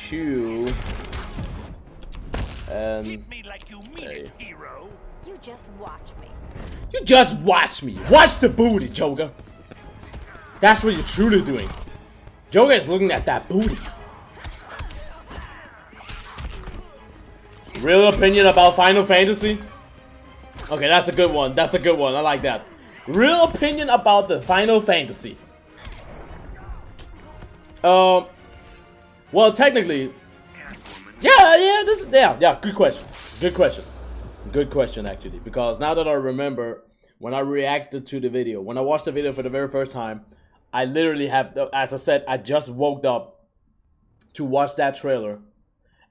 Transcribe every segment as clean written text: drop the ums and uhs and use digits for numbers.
Q. And hey. You just watch me. You just watch me. Watch the booty, Joker. That's what you're truly doing. Joker is looking at that booty. Real opinion about Final Fantasy? Okay, that's a good one. That's a good one. I like that. Real opinion about the Final Fantasy. Well, technically, yeah. Good question. Good question, actually. Because now that I remember, when I reacted to the video, when I watched the video for the very first time, I literally have, as I said, I just woke up to watch that trailer.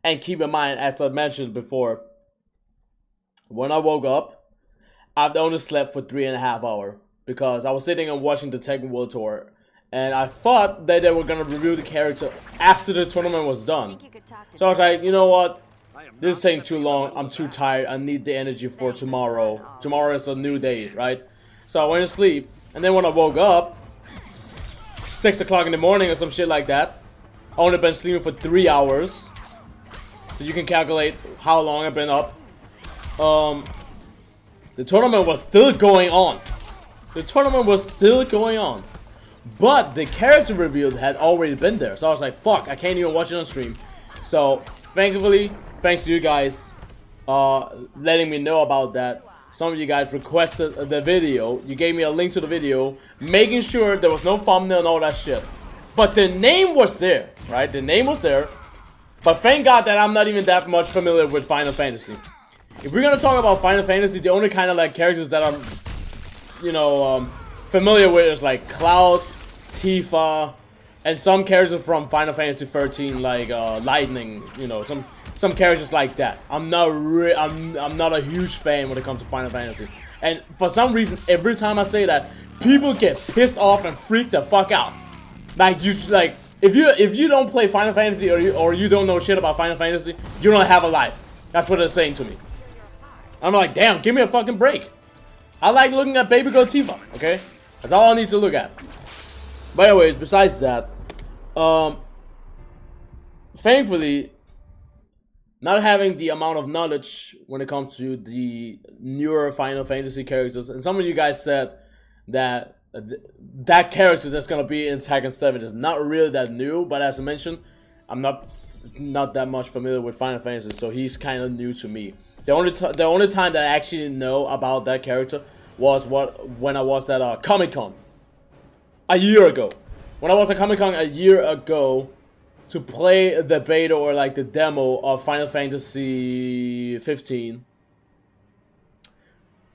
And keep in mind, as I mentioned before, when I woke up, I've only slept for 3.5 hours. Because I was sitting and watching the Tekken World Tour. And I thought that they were going to review the character after the tournament was done. So I was like, you know what? This is taking too long. I'm too tired. I need the energy for tomorrow. Tomorrow is a new day, right? So I went to sleep. And then when I woke up, 6 o'clock in the morning or some shit like that. I only been sleeping for 3 hours. So you can calculate how long I've been up. The tournament was still going on. But the character reveal had already been there. So I was like, fuck, I can't even watch it on stream. So, thankfully, thanks to you guys letting me know about that. Some of you guys requested the video. You gave me a link to the video, making sure there was no thumbnail and all that shit. But the name was there, right? The name was there. But thank God that I'm not even that much familiar with Final Fantasy. If we're gonna talk about Final Fantasy, the only kind of like characters that I'm, you know, familiar with is like Cloud, Tifa, and some characters from Final Fantasy 13, like Lightning. You know, some characters like that. I'm not a huge fan when it comes to Final Fantasy. And for some reason, every time I say that, people get pissed off and freak the fuck out. Like if you don't play Final Fantasy or you don't know shit about Final Fantasy, you don't have a life. That's what they're saying to me. I'm like, damn, give me a fucking break. I like looking at baby girl Tifa, okay? That's all I need to look at. But anyways, besides that, thankfully, not having the amount of knowledge when it comes to the newer Final Fantasy characters, and some of you guys said that that character that's gonna be in Tekken 7 is not really that new, but as I mentioned, I'm not that much familiar with Final Fantasy, so he's kind of new to me. The only time that I actually know about that character was when I was at Comic-Con a year ago. When I was at Comic-Con a year ago to play the beta or like the demo of Final Fantasy 15.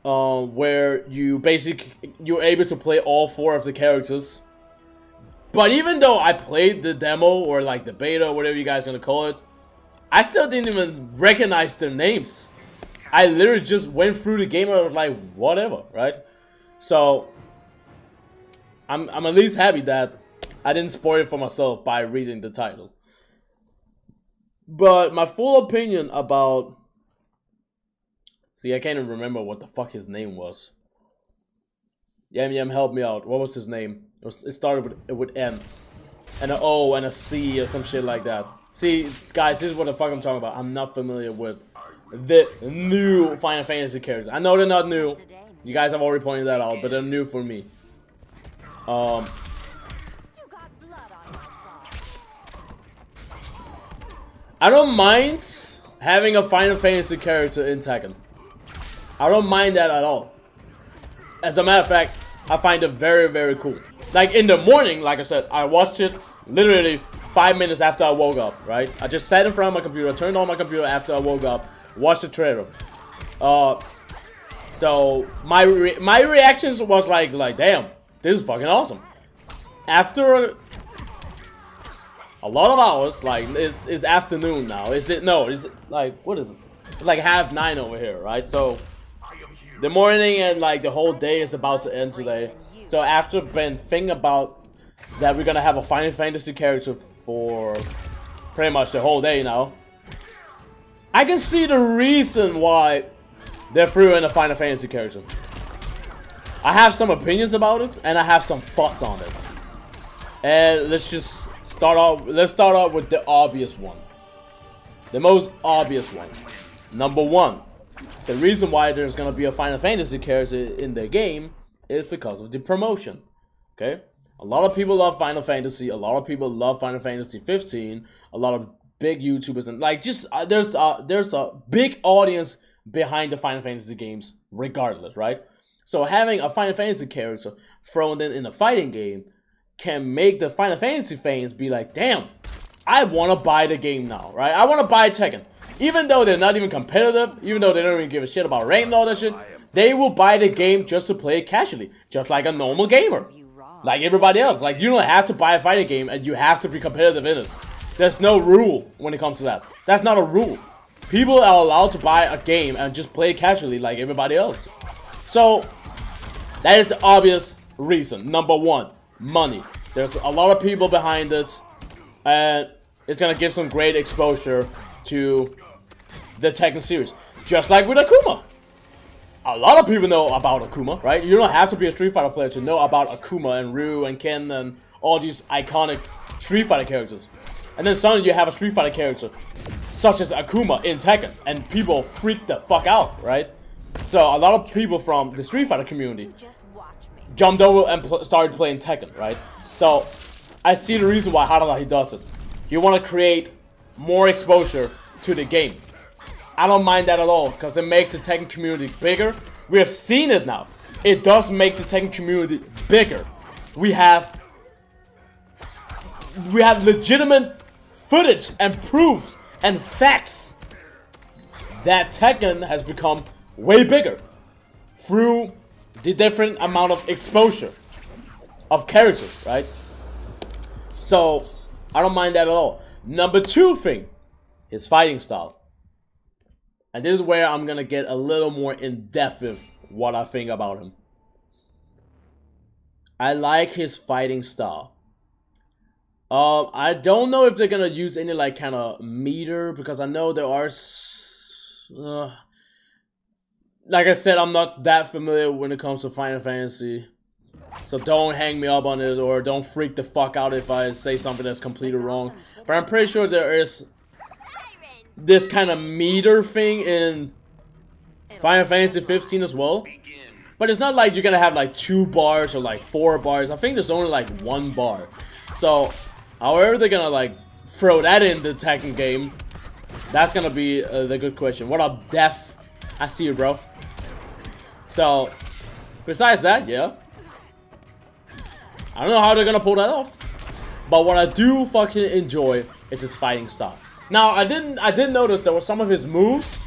Where you're able to play all 4 of the characters. But even though I played the demo or like the beta or whatever you guys are gonna call it, I still didn't even recognize their names. I literally just went through the game and I was like, whatever, right? So I'm at least happy that I didn't spoil it for myself by reading the title. But my full opinion about... See, I can't even remember what the fuck his name was. Yam, help me out. What was his name? It started with M. And an O and a C or some shit like that. See, guys, this is what the fuck I'm talking about. I'm not familiar with the new Final Fantasy characters. I know they're not new. You guys have already pointed that out, but they're new for me. I don't mind having a Final Fantasy character in Tekken. I don't mind that at all. As a matter of fact, I find it very, very cool. Like in the morning, like I said, I watched it literally 5 minutes after I woke up, right? I just sat in front of my computer, turned on my computer after I woke up, watched the trailer. So my reactions was like damn, this is fucking awesome. After a lot of hours, like it's afternoon now. Is it? No, is it like, what is it? It's like 9:30 over here, right? So the morning and like the whole day is about to end today. So after been thinking about that we're gonna have a Final Fantasy character for pretty much the whole day now, I can see the reason why they threw in a Final Fantasy character. I have some opinions about it and I have some thoughts on it. And let's just Let's start off with the obvious one. The most obvious one. Number one. The reason why there's gonna be a Final Fantasy character in the game is because of the promotion. Okay? A lot of people love Final Fantasy. A lot of people love Final Fantasy 15. A lot of big YouTubers and like just there's a big audience behind the Final Fantasy games regardless, right? So having a Final Fantasy character thrown in a fighting game can make the Final Fantasy fans be like, damn, I want to buy the game now, right? I want to buy Tekken. Even though they're not even competitive, even though they don't even give a shit about rank and all that shit, they will buy the game just to play it casually, just like a normal gamer. Like everybody else. Like, you don't have to buy a fighting game and you have to be competitive in it. There's no rule when it comes to that. That's not a rule. People are allowed to buy a game and just play it casually like everybody else. So, that is the obvious reason. Number one, money. There's a lot of people behind it, and it's gonna give some great exposure to the Tekken series. Just like with Akuma. A lot of people know about Akuma, right? You don't have to be a Street Fighter player to know about Akuma and Ryu and Ken and all these iconic Street Fighter characters. And then suddenly you have a Street Fighter character such as Akuma in Tekken, and people freak the fuck out, right? So a lot of people from the Street Fighter community jumped over and started playing Tekken, right? So I see the reason why Harada he does it. You want to create more exposure to the game. I don't mind that at all, because it makes the Tekken community bigger. We have seen it now. It does make the Tekken community bigger. We have legitimate footage and proofs and facts that Tekken has become way bigger through the different amount of exposure of characters, right? So I don't mind that at all. Number two thing, his fighting style. And this is where I'm gonna get a little more in depth with what I think about him. I like his fighting style. I don't know if they're gonna use any like kind of meter, because I know there are. Like I said, I'm not that familiar when it comes to Final Fantasy, so don't hang me up on it or don't freak the fuck out if I say something that's completely wrong. But I'm pretty sure there is this kind of meter thing in Final Fantasy 15 as well. But it's not like you're gonna have like 2 bars or like 4 bars. I think there's only like 1 bar. So, however they're gonna like throw that in the Tekken game, that's gonna be the good question. What up, Def? I see you, bro. So, besides that, yeah. I don't know how they're gonna pull that off. But what I do fucking enjoy is his fighting style. Now, I did notice there were some of his moves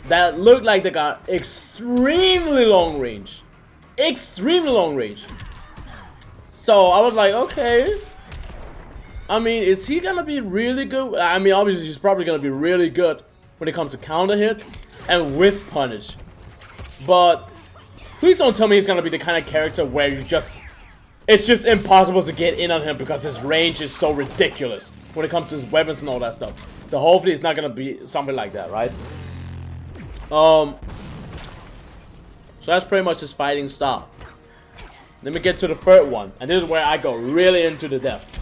that looked like they got extremely long range. Extremely long range. So, I was like, okay. I mean, is he gonna be really good? I mean, obviously, he's probably gonna be really good when it comes to counter hits and with punish. But, please don't tell me he's gonna be the kind of character where it's just impossible to get in on him because his range is so ridiculous when it comes to his weapons and all that stuff. So hopefully it's not gonna be something like that, right? So that's pretty much his fighting style. Let me get to the third one, and this is where I go really into the depth.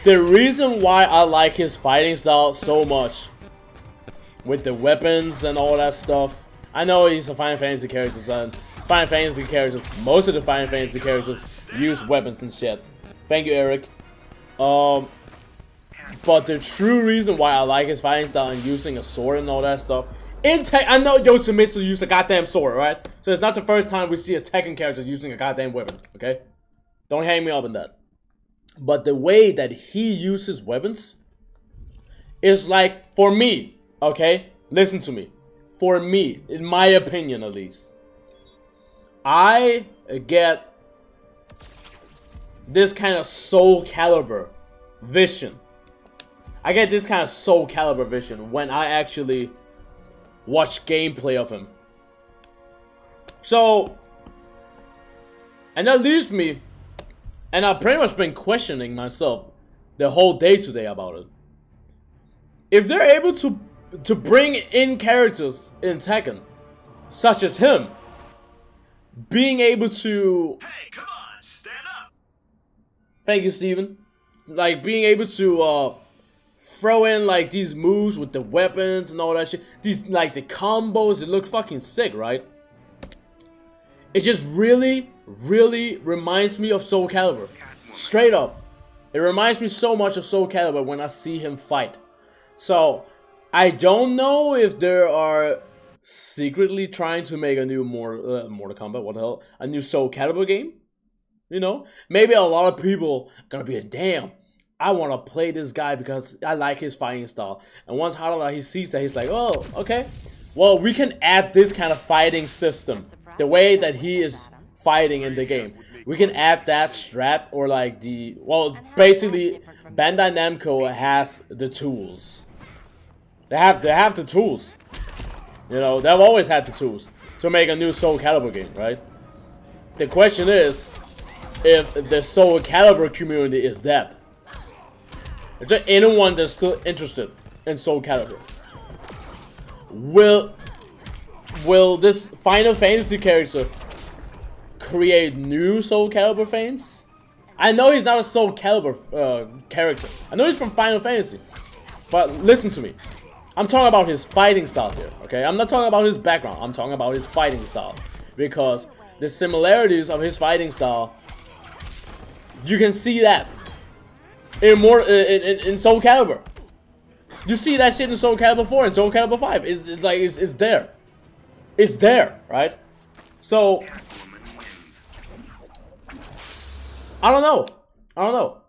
The reason why I like his fighting style so much, with the weapons and all that stuff. I know he's a Final Fantasy character, and Final Fantasy characters, most of the Final Fantasy characters use weapons and shit. Thank you, Eric. But the true reason why I like his fighting style and using a sword and all that stuff. I know Yoshimitsu used a goddamn sword, right? So it's not the first time we see a Tekken character using a goddamn weapon, okay? Don't hang me up on that. But the way that he uses weapons is like, for me, okay? Listen to me. For me, in my opinion at least, I get this kind of Soul Calibur vision. I get this kind of Soul Calibur vision when I actually watch gameplay of him. So, and that leaves me, and I've pretty much been questioning myself the whole day today about it. If they're able to bring in characters in Tekken, such as him, being able to, hey, come on, stand up. Thank you, Steven. Like, being able to throw in, like, these moves with the weapons and all that shit. These, like, the combos, it look fucking sick, right? It just really, really reminds me of Soul Calibur. Straight up. It reminds me so much of Soul Calibur when I see him fight. So, I don't know if there are secretly trying to make a new Mortal Kombat, what the hell? A new Soul Calibur game? You know? Maybe a lot of people are gonna be like, damn, I want to play this guy because I like his fighting style. And once Harada, he sees that, he's like, oh, okay. Well, we can add this kind of fighting system. The way that he is fighting in the game. We can add that strat or like the... Well, basically, Bandai Namco has the tools. They have the tools. You know, they've always had the tools to make a new Soul Calibur game, right? The question is, if the Soul Calibur community is dead. Is there anyone that's still interested in Soul Calibur? Will this Final Fantasy character create new Soul Calibur fans? I know he's not a Soul Calibur character. I know he's from Final Fantasy. But listen to me. I'm talking about his fighting style here, okay? I'm not talking about his background. I'm talking about his fighting style. Because the similarities of his fighting style, you can see that in Soul Calibur. You see that shit in Soul Calibur 4 and Soul Calibur 5. It's like, it's there. It's there, right? So, I don't know.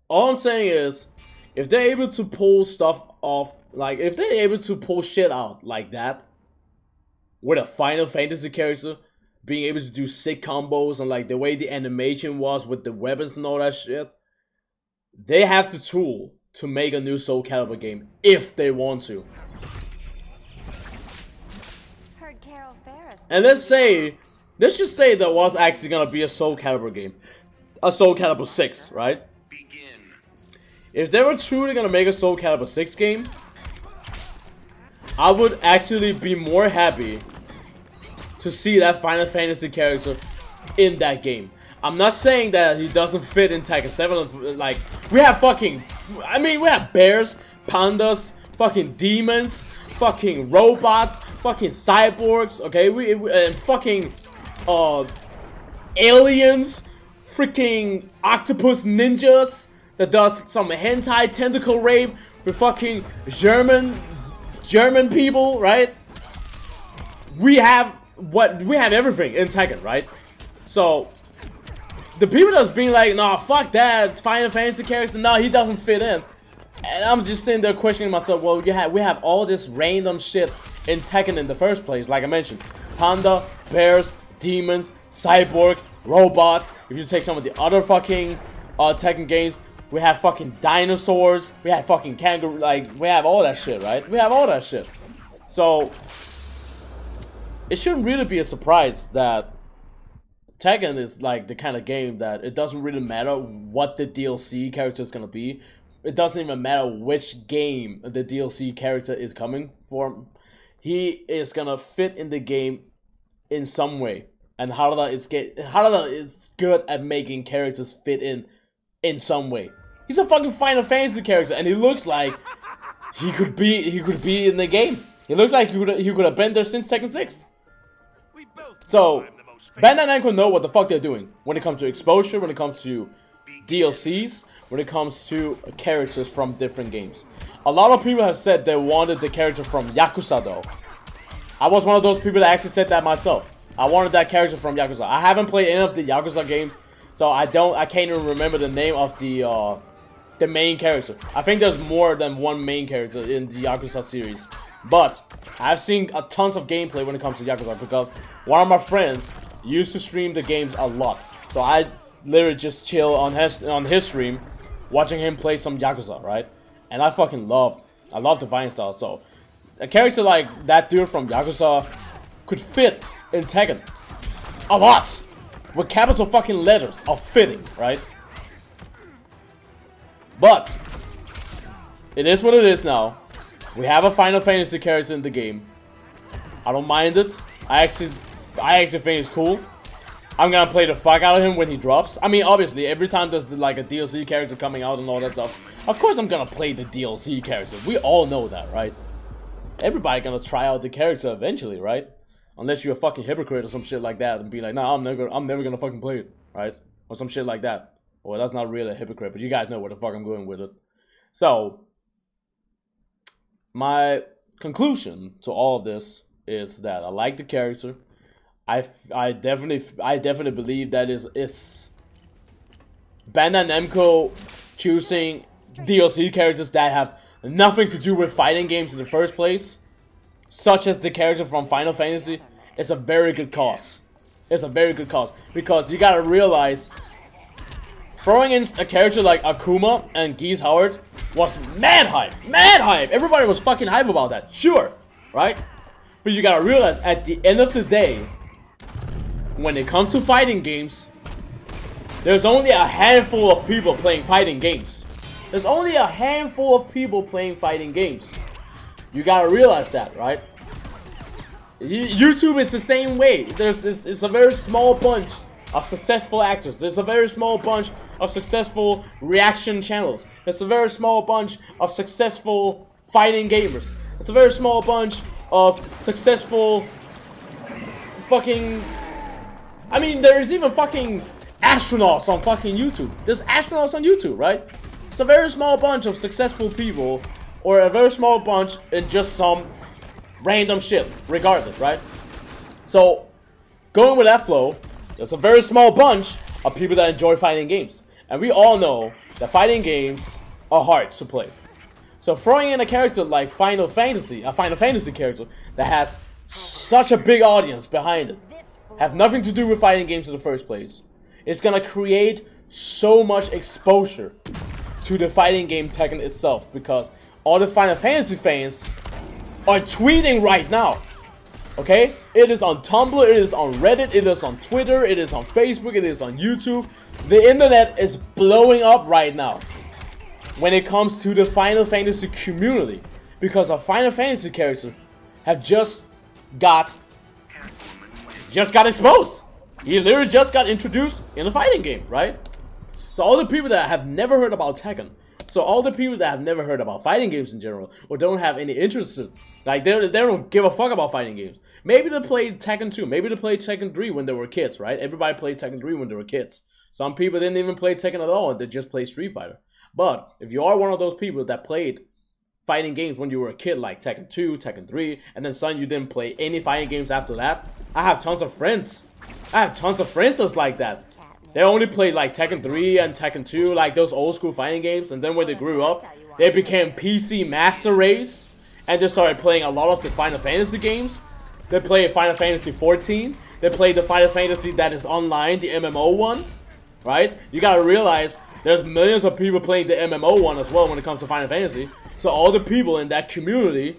All I'm saying is, if they're able to pull stuff off, like, if they're able to pull shit out like that, with a Final Fantasy character, being able to do sick combos, and like the way the animation was with the weapons and all that shit, they have the tool to make a new Soul Calibur game, if they want to. And let's just say there was actually gonna be a Soul Calibur game. A Soul Calibur 6, right? If they were truly gonna make a Soul Calibur 6 game, I would actually be more happy to see that Final Fantasy character in that game. I'm not saying that he doesn't fit in Tekken 7, like, we have fucking, I mean, we have bears, pandas, fucking demons, fucking robots, fucking cyborgs, okay, and fucking, aliens, freaking octopus ninjas, that does some hentai tentacle rape with fucking German people, right? We have everything in Tekken, right? So the people that's being like, nah, fuck that Final Fantasy character, nah, he doesn't fit in. And I'm just sitting there questioning myself, well, we have all this random shit in Tekken in the first place, like I mentioned. Panda, bears, demons, cyborg, robots. If you take some of the other fucking Tekken games, we have fucking dinosaurs, we have fucking kangaroo, like, we have all that shit, right? We have all that shit. So, it shouldn't really be a surprise that Tekken is like the kind of game that it doesn't really matter what the DLC character is gonna be. It doesn't even matter which game the DLC character is coming from. He is gonna fit in the game in some way. And Harada is good at making characters fit in some way. He's a fucking Final Fantasy character, and he looks like he could be in the game. He looks like he could have been there since Tekken 6. So Bandai Namco know what the fuck they're doing when it comes to exposure, when it comes to DLCs, when it comes to characters from different games. A lot of people have said they wanted the character from Yakuza though. I was one of those people that actually said that myself. I wanted that character from Yakuza. I haven't played any of the Yakuza games, so I can't even remember the name of the main character. I think there's more than one main character in the Yakuza series. But I've seen tons of gameplay when it comes to Yakuza because one of my friends used to stream the games a lot. So I literally just chill on his stream watching him play some Yakuza, right? And I fucking love the fighting style. So a character like that dude from Yakuza could fit in Tekken a lot. With capital fucking letters of fitting, right? But it is what it is now. We have a Final Fantasy character in the game. I don't mind it. I actually think it's cool. I'm gonna play the fuck out of him when he drops. I mean, obviously, every time there's like a DLC character coming out and all that stuff, of course I'm gonna play the DLC character. We all know that, right? Everybody gonna try out the character eventually, right? Unless you're a fucking hypocrite or some shit like that and be like, nah, I'm never gonna fucking play it, right? Or some shit like that. Well, that's not really a hypocrite, but you guys know where the fuck I'm going with it. So, my conclusion to all of this is that I like the character. I definitely believe that is Bandai Namco choosing DLC characters that have nothing to do with fighting games in the first place, such as the character from Final Fantasy, is a very good cause. It's a very good cause because you gotta realize throwing in a character like Akuma and Geese Howard was mad hype. Mad hype! Everybody was fucking hype about that. Sure, right? But you gotta realize at the end of the day, when it comes to fighting games, there's only a handful of people playing fighting games. There's only a handful of people playing fighting games. You gotta realize that, right? YouTube is the same way. It's a very small bunch of successful actors. There's a very small bunch of successful reaction channels. There's a very small bunch of successful fighting gamers. It's a very small bunch of successful fucking... I mean, there's even fucking astronauts on fucking YouTube. There's astronauts on YouTube, right? It's a very small bunch of successful people, or a very small bunch in just some random shit, regardless, right? So, going with that flow, there's a very small bunch of people that enjoy fighting games. And we all know that fighting games are hard to play. So throwing in a character like Final Fantasy, a Final Fantasy character that has such a big audience behind it, have nothing to do with fighting games in the first place, it's gonna create so much exposure to the fighting game Tekken itself, because all the Final Fantasy fans are tweeting right now. Okay? It is on Tumblr, it is on Reddit, it is on Twitter, it is on Facebook, it is on YouTube. The internet is blowing up right now when it comes to the Final Fantasy community, because a Final Fantasy character have just got exposed. He literally just got introduced in a fighting game, right? So all the people that have never heard about Tekken, so all the people that have never heard about fighting games in general, or don't have any interest, like they don't give a fuck about fighting games. Maybe they played Tekken 2, maybe they played Tekken 3 when they were kids, right? Everybody played Tekken 3 when they were kids. Some people didn't even play Tekken at all, and they just played Street Fighter. But if you are one of those people that played fighting games when you were a kid, like Tekken 2, Tekken 3, and then suddenly you didn't play any fighting games after that, I have tons of friends. I have tons of friends that's like that. They only played like Tekken 3 and Tekken 2, like those old school fighting games, and then when they grew up, they became PC Master Race, and they started playing a lot of the Final Fantasy games. They played Final Fantasy 14, they played the Final Fantasy that is online, the MMO one, right? You gotta realize, there's millions of people playing the MMO one as well when it comes to Final Fantasy. So all the people in that community,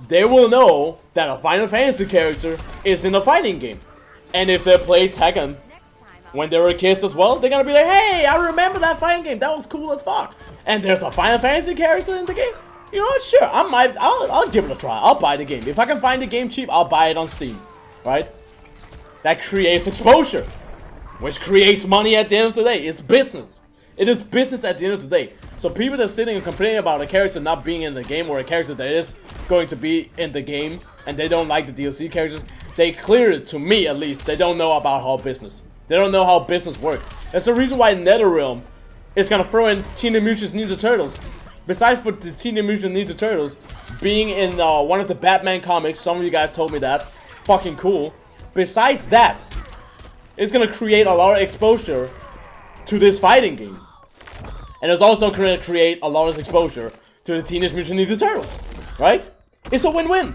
they will know that a Final Fantasy character is in a fighting game. And if they play Tekken when they were kids as well, they're gonna be like, hey, I remember that fighting game, that was cool as fuck. And there's a Final Fantasy character in the game. You know what, sure, I'll give it a try. I'll buy the game. If I can find the game cheap, I'll buy it on Steam, right? That creates exposure, which creates money at the end of the day. It's business. It is business at the end of the day. So people that are sitting and complaining about a character not being in the game, or a character that is going to be in the game, and they don't like the DLC characters, they clearly, to me at least, they don't know about how business. They don't know how business works. That's the reason why NetherRealm is gonna throw in Teenage Mutant Ninja Turtles. Besides for the Teenage Mutant Ninja Turtles being in one of the Batman comics, some of you guys told me that, fucking cool. Besides that, it's gonna create a lot of exposure to this fighting game. And it's also gonna create a lot of exposure to the Teenage Mutant Ninja Turtles, right? It's a win-win.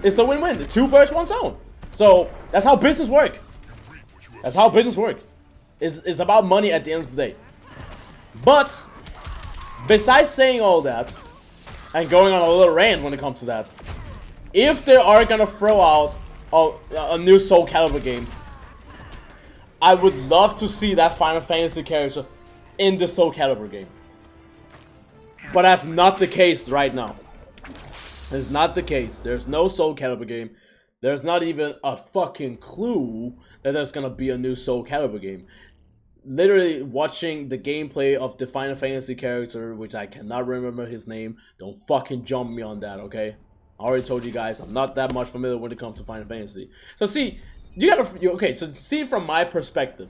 It's a win-win. 2 birds, 1 stone. So, that's how business works. That's how business works. It's about money at the end of the day. But, besides saying all that, and going on a little rant when it comes to that, if they are gonna throw out a new Soul Calibur game, I would love to see that Final Fantasy character in the Soul Calibur game. But that's not the case right now. It's not the case. There's no Soul Calibur game. There's not even a fucking clue that there's gonna be a new Soul Calibur game. Literally watching the gameplay of the Final Fantasy character, which I cannot remember his name. Don't fucking jump me on that, okay? I already told you guys I'm not that much familiar when it comes to Final Fantasy. So see, okay, so see from my perspective,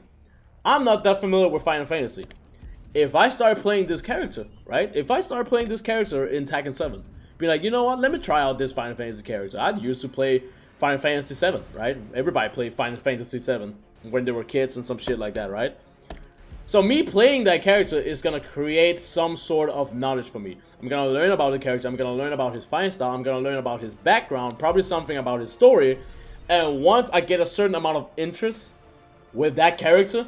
I'm not that familiar with Final Fantasy. If I start playing this character, right? If I start playing this character in Tekken 7, be like, you know what? Let me try out this Final Fantasy character. I used to play Final Fantasy 7, right? Everybody played Final Fantasy 7 when they were kids and some shit like that, right? So me playing that character is gonna create some sort of knowledge for me. I'm gonna learn about the character, I'm gonna learn about his fighting style, I'm gonna learn about his background, probably something about his story. And once I get a certain amount of interest with that character,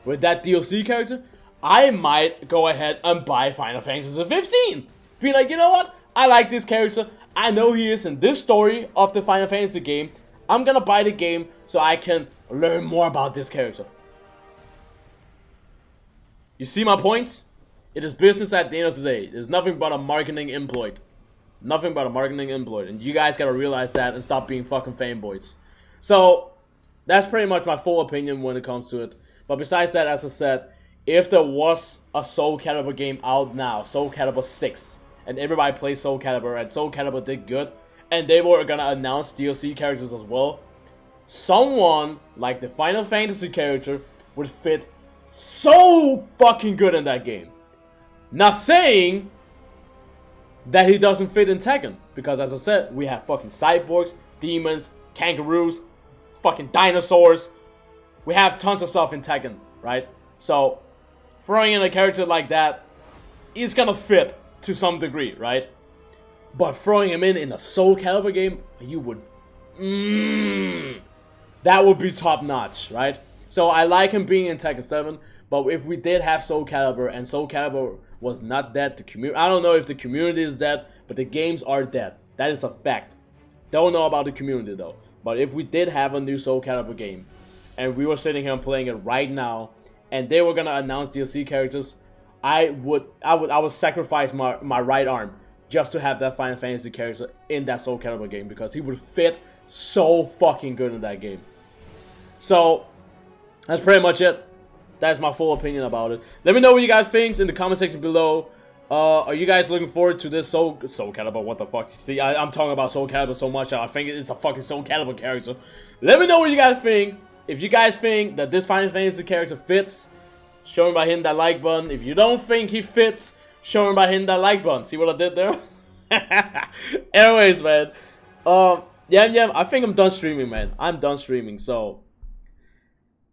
with that DLC character, I might go ahead and buy Final Fantasy 15. Be like, you know what? I like this character. I know he is in this story of the Final Fantasy game. I'm gonna buy the game so I can learn more about this character. You see my point? It is business at the end of the day. It's nothing but a marketing employ. Nothing but a marketing employ. And you guys gotta realize that and stop being fucking fanboys. So, that's pretty much my full opinion when it comes to it. But besides that, as I said, if there was a Soul Calibur game out now, Soul Calibur 6, and everybody plays Soul Calibur, and Soul Calibur did good, and they were gonna announce DLC characters as well, someone like the Final Fantasy character would fit so fucking good in that game. Not saying that he doesn't fit in Tekken, because as I said, we have fucking cyborgs, demons, kangaroos, fucking dinosaurs. We have tons of stuff in Tekken, right? So, throwing in a character like that is gonna fit to some degree, right? But throwing him in a Soul Calibur game, you would... that would be top notch, right? So I like him being in Tekken 7, but if we did have Soul Calibur and Soul Calibur was not dead, the community... I don't know if the community is dead, but the games are dead. That is a fact. Don't know about the community though. But if we did have a new Soul Calibur game, and we were sitting here and playing it right now, and they were gonna announce DLC characters, I would sacrifice my right arm just to have that Final Fantasy character in that Soul Calibur game, because he would fit so fucking good in that game. So that's pretty much it. That's my full opinion about it. Let me know what you guys think in the comment section below. Are you guys looking forward to this Soul Calibur? What the fuck? See, I'm talking about Soul Calibur so much, I think it's a fucking Soul Calibur character. Let me know what you guys think. If you guys think that this Final Fantasy character fits, show me by hitting that like button. If you don't think he fits, show me by hitting that like button. See what I did there? Anyways, man. Yeah, I think I'm done streaming, man. I'm done streaming, so